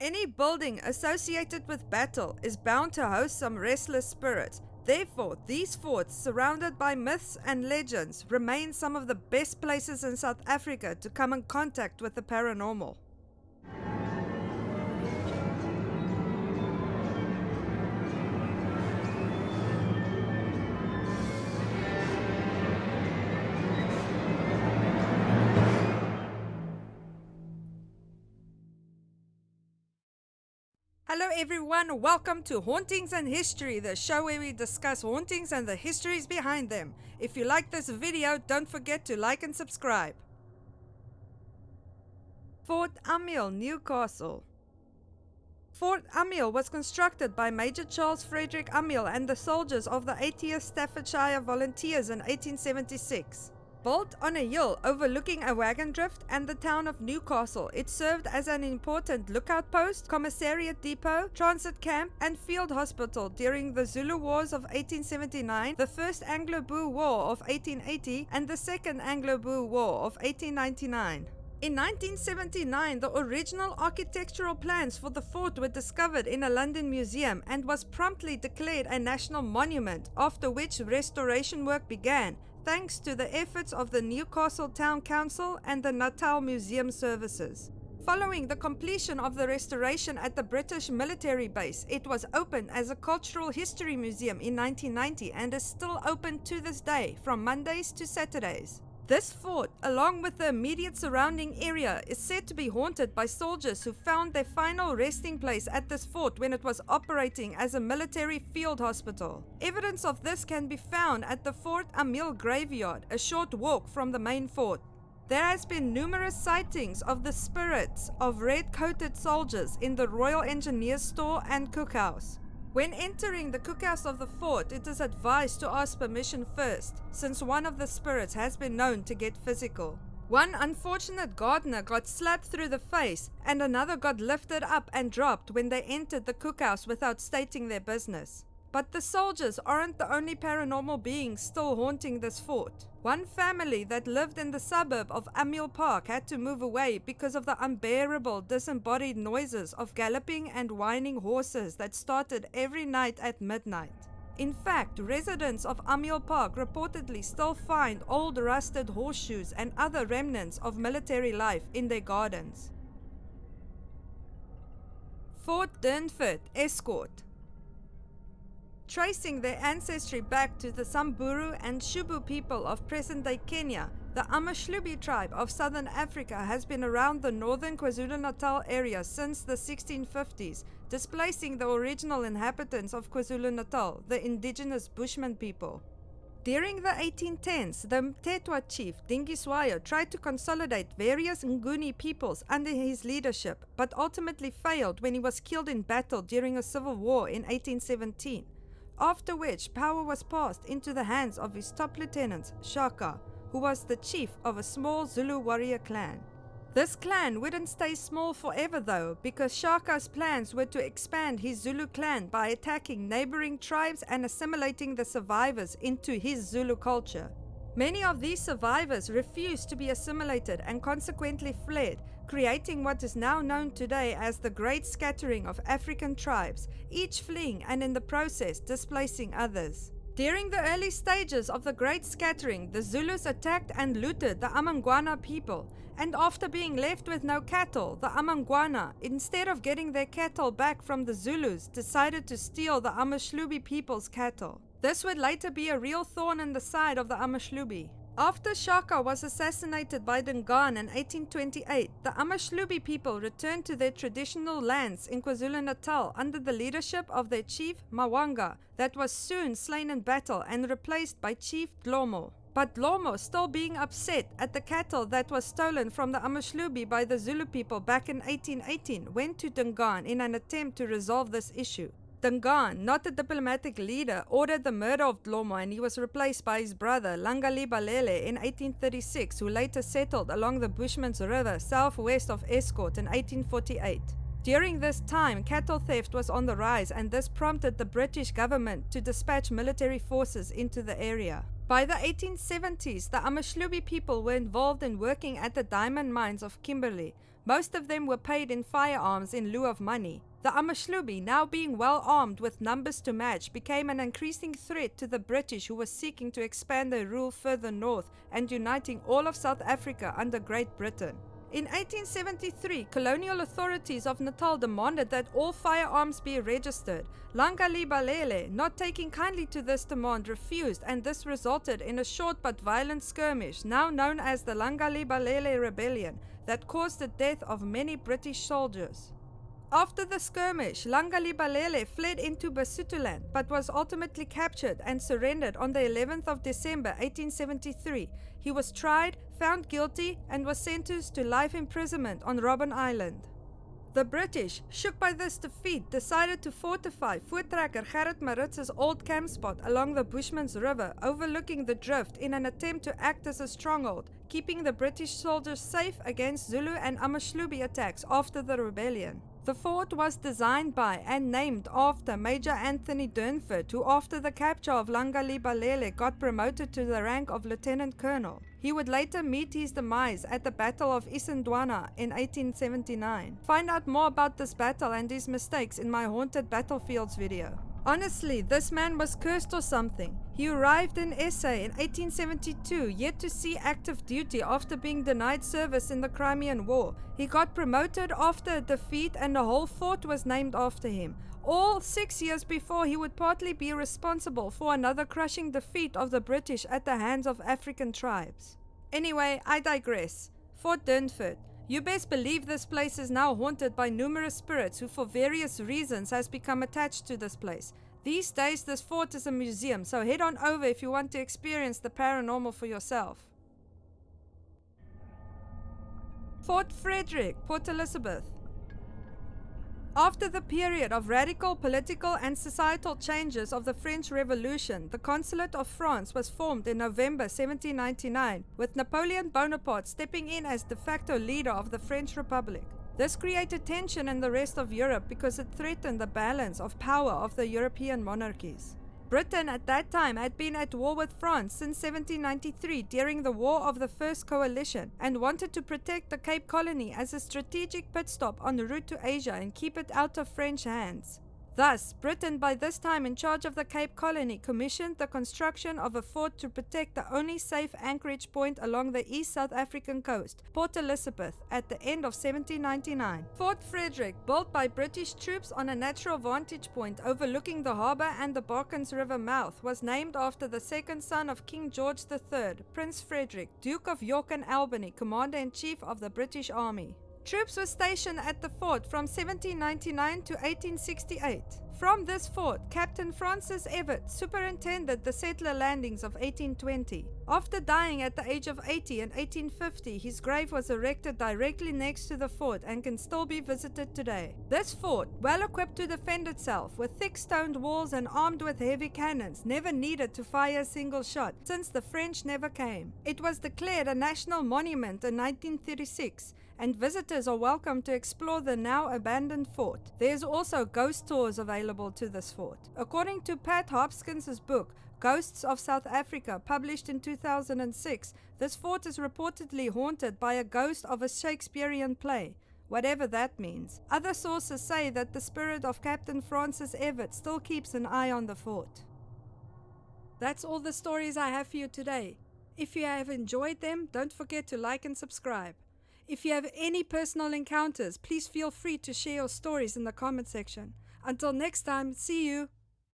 Any building associated with battle is bound to host some restless spirits. Therefore, these forts, surrounded by myths and legends, remain some of the best places in South Africa to come in contact with the paranormal. Hello everyone, welcome to Hauntings and History, the show where we discuss hauntings and the histories behind them. If you like this video, don't forget to like and subscribe. FortAmiel, Newcastle. FortAmiel was constructed by Major Charles Frederick Amiel and the soldiers of the 80th Staffordshire Volunteers in 1876. Built on a hill overlooking a wagon drift and the town of Newcastle, it served as an important lookout post, commissariat depot, transit camp, and field hospital during the Zulu Wars of 1879, the First Anglo-Boer War of 1880, and the Second Anglo-Boer War of 1899. In 1979, the original architectural plans for the fort were discovered in a London museum and was promptly declared a national monument, after which restoration work began, thanks to the efforts of the Newcastle Town Council and the Natal Museum Services. Following the completion of the restoration at the British military base, it was opened as a cultural history museum in 1990 and is still open to this day, from Mondays to Saturdays. This fort, along with the immediate surrounding area, is said to be haunted by soldiers who found their final resting place at this fort when it was operating as a military field hospital. Evidence of this can be found at the FortAmiel graveyard, a short walk from the main fort. There has been numerous sightings of the spirits of red-coated soldiers in the Royal Engineers store and cookhouse. When entering the cookhouse of the fort, it is advised to ask permission first, since one of the spirits has been known to get physical. One unfortunate gardener got slapped through the face, and another got lifted up and dropped when they entered the cookhouse without stating their business. But the soldiers aren't the only paranormal beings still haunting this fort. One family that lived in the suburb of Amiel Park had to move away because of the unbearable disembodied noises of galloping and whining horses that started every night at midnight. In fact, residents of Amiel Park reportedly still find old rusted horseshoes and other remnants of military life in their gardens. Fort Dunford, Estcourt. Tracing their ancestry back to the Samburu and Shubu people of present-day Kenya, the Amashlubi tribe of southern Africa has been around the northern KwaZulu-Natal area since the 1650s, displacing the original inhabitants of KwaZulu-Natal, the indigenous Bushman people. During the 1810s, the Mtetwa chief Dingiswayo tried to consolidate various Nguni peoples under his leadership, but ultimately failed when he was killed in battle during a civil war in 1817. After which, power was passed into the hands of his top lieutenant, Shaka, who was the chief of a small Zulu warrior clan. This clan wouldn't stay small forever though, because Shaka's plans were to expand his Zulu clan by attacking neighboring tribes and assimilating the survivors into his Zulu culture. Many of these survivors refused to be assimilated and consequently fled, creating what is now known today as the Great Scattering of African tribes, each fleeing and in the process displacing others. During the early stages of the Great Scattering, the Zulus attacked and looted the Amangwana people, and after being left with no cattle, the Amangwana, instead of getting their cattle back from the Zulus, decided to steal the Amashlubi people's cattle. This would later be a real thorn in the side of the Amashlubi. After Shaka was assassinated by Dungan in 1828, the Amashlubi people returned to their traditional lands in KwaZulu-Natal under the leadership of their chief Mawanga, that was soon slain in battle and replaced by Chief Dlomo. But Dlomo, still being upset at the cattle that was stolen from the Amashlubi by the Zulu people back in 1818, went to Dungan in an attempt to resolve this issue. Dungan, not a diplomatic leader, ordered the murder of Dlomo, and he was replaced by his brother Langalibalele in 1836, who later settled along the Bushman's River southwest of Estcourt in 1848. During this time, cattle theft was on the rise, and this prompted the British government to dispatch military forces into the area. By the 1870s, the Amashlubi people were involved in working at the diamond mines of Kimberley, Most of them were paid in firearms in lieu of money. The Amashlubi, now being well armed with numbers to match, became an increasing threat to the British, who were seeking to expand their rule further north and uniting all of South Africa under Great Britain. In 1873, colonial authorities of Natal demanded that all firearms be registered. Langalibalele, not taking kindly to this demand, refused, and this resulted in a short but violent skirmish, now known as the LangalibaleleRebellion, that caused the death of many British soldiers. After the skirmish, Langalibalele fled into Basutoland but was ultimately captured and surrendered on the 11th of December 1873. He was tried, found guilty, and was sentenced to life imprisonment on Robben Island. The British, shook by this defeat, decided to fortify Voortrekker Gerrit Maritz's old camp spot along the Bushman's River, overlooking the drift, in an attempt to act as a stronghold, keeping the British soldiers safe against Zulu and Amashlubi attacks after the rebellion. The fort was designed by and named after Major Anthony Dunford, who after the capture of Langalibalele got promoted to the rank of Lieutenant Colonel. He would later meet his demise at the Battle of Isandlwana in 1879. Find out more about this battle and his mistakes in my Haunted Battlefields video. Honestly, this man was cursed or something. He arrived in SA in 1872, yet to see active duty after being denied service in the Crimean War. He got promoted after a defeat and the whole fort was named after him. All 6 years before he would partly be responsible for another crushing defeat of the British at the hands of African tribes. Anyway, I digress. Fort Dunford. You best believe this place is now haunted by numerous spirits who for various reasons has become attached to this place. These days this fort is a museum, so head on over if you want to experience the paranormal for yourself. FortFrederick, PortElizabeth. After the period of radical political and societal changes of the French Revolution, the Consulate of France was formed in November 1799, with Napoleon Bonaparte stepping in as de facto leader of the French Republic. This created tension in the rest of Europe because it threatened the balance of power of the European monarchies. Britain at that time had been at war with France since 1793 during the War of the First Coalition and wanted to protect the Cape Colony as a strategic pit stop on the route to Asia and keep it out of French hands. Thus, Britain, by this time in charge of the Cape Colony, commissioned the construction of a fort to protect the only safe anchorage point along the East South African coast, Port Elizabeth, at the end of 1799. Fort Frederick, built by British troops on a natural vantage point overlooking the harbour and the Barkens River mouth, was named after the second son of King George III, Prince Frederick, Duke of York and Albany, Commander-in-Chief of the British Army. Troops were stationed at the fort from 1799 to 1868. From this fort, Captain Francis Everett superintended the settler landings of 1820. After dying at the age of 80 in 1850, his grave was erected directly next to the fort and can still be visited today. This fort, well equipped to defend itself, with thick stoned walls and armed with heavy cannons, never needed to fire a single shot, since the French never came. It was declared a national monument in 1936, and visitors are welcome to explore the now abandoned fort. There is also ghost tours available to this fort. According to Pat Hopkins's book, Ghosts of South Africa, published in 2006, this fort is reportedly haunted by a ghost of a Shakespearean play, whatever that means. Other sources say that the spirit of Captain Francis Everett still keeps an eye on the fort. That's all the stories I have for you today. If you have enjoyed them, don't forget to like and subscribe. If you have any personal encounters, please feel free to share your stories in the comment section. Until next time, see you!